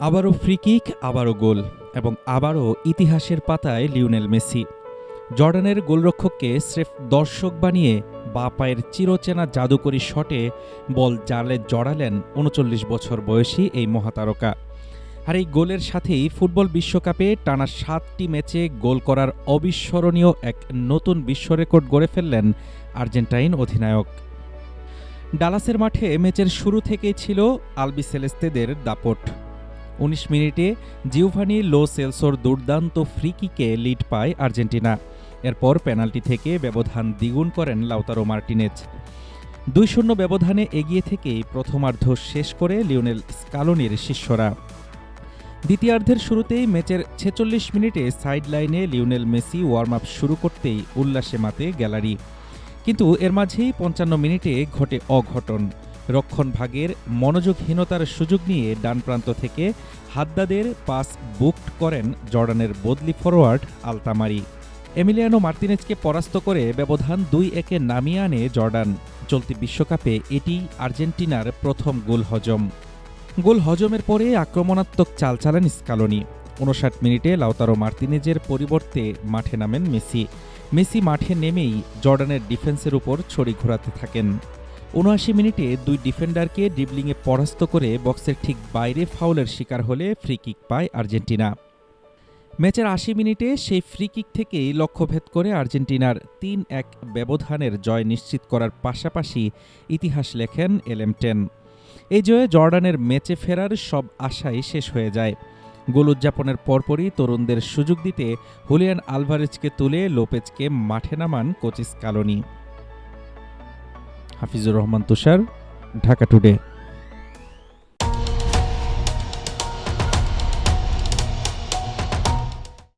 আবারও free kick, আবারও গোল এবং আবারও ইতিহাসের পাতায় লিওনেল মেসি। জর্ডানের গোলরক্ষককে স্রেফ দর্শক বানিয়ে বাঁ পায়ের চিরচেনা জাদুকরী শটে বল জালে জড়ালেন ৩৯ বছর বয়সী এই মহাতারকা। আর এই গোলের সাথেই ফুটবল বিশ্বকাপে টানা ৭টি ম্যাচে গোল করার অবিস্মরণীয় এক নতুন বিশ্ব রেকর্ড গড়ে ফেললেন আর্জেন্টাইন অধিনায়ক। ডালাসের মাঠে ম্যাচের শুরু থেকেই ছিল আলবিসেলেস্তেদের দাপট। ১৯ মিনিটে জিওভানি লো সেলসোর দুর্দান্ত ফ্রি কিকে লিড পায় আর্জেন্টিনা। এরপর পেনাল্টি থেকে ব্যবধান দ্বিগুণ করেন লাউতারো মার্টিনেজ। ২-০ ব্যবধানে এগিয়ে থেকেই প্রথমার্ধ শেষ করে লিওনেল স্কালোনির শিষ্যরা। দ্বিতীয়ার্ধের শুরুতেই ম্যাচের ৪৬ মিনিটে সাইড লাইনে লিওনেল মেসি ওয়ার্ম আপ শুরু করতেই উল্লাসে মাতে গ্যালারি। কিন্তু এর মাঝেই ৫৫ মিনিটে ঘটে অঘটন। রক্ষণভাগের মনোযোগহীনতার সুযোগ নিয়ে ডান প্রান্ত থেকে হাদ্দাদের পাস বুকড করেন জর্ডানের বদলি ফরোয়ার্ড আলতামারি। এমিলিয়ানো মার্তিনেজকে পরাস্ত করে ব্যবধান ২-১ নামিয়ে আনে জর্ডান। চলতি বিশ্বকাপে এটি আর্জেন্টিনার প্রথম গোল হজম। গোল হজমের পরে আক্রমণাত্মক চাল চালান স্কালোনি। ৫৯ মিনিটে লাউতারো মার্তিনেজের পরিবর্তে মাঠে নামেন মেসি। মেসি মাঠে নেমেই জর্ডানের ডিফেন্সের উপর ছড়ি ঘোরাতে থাকেন। ৭৯ মিনিটে দুই ডিফেন্ডারকে ড্রিবলিংয়ে পরাস্ত করে বক্সের ঠিক বাইরে ফাউলের শিকার হলে ফ্রি কিক পায় আর্জেন্টিনা। ম্যাচের ৮০ মিনিটে সেই ফ্রি কিক থেকেই লক্ষ্যভেদ করে আর্জেন্টিনার ৩-১ ব্যবধানের জয় নিশ্চিত করার পাশাপাশি ইতিহাস লেখেন এলএম10। এই জয়ে জর্ডানের ম্যাচে ফেরার সব আশাই শেষ হয়ে যায়। গোল উদযাপনের পরপরই তরুণদের সুযোগ দিতে হুলিয়ান আলভারেজকে তুলে লোপেজকে মাঠে নামান কোচ স্কালোনি। হাফিজুর রহমান তুষার, ঢাকা টুডে।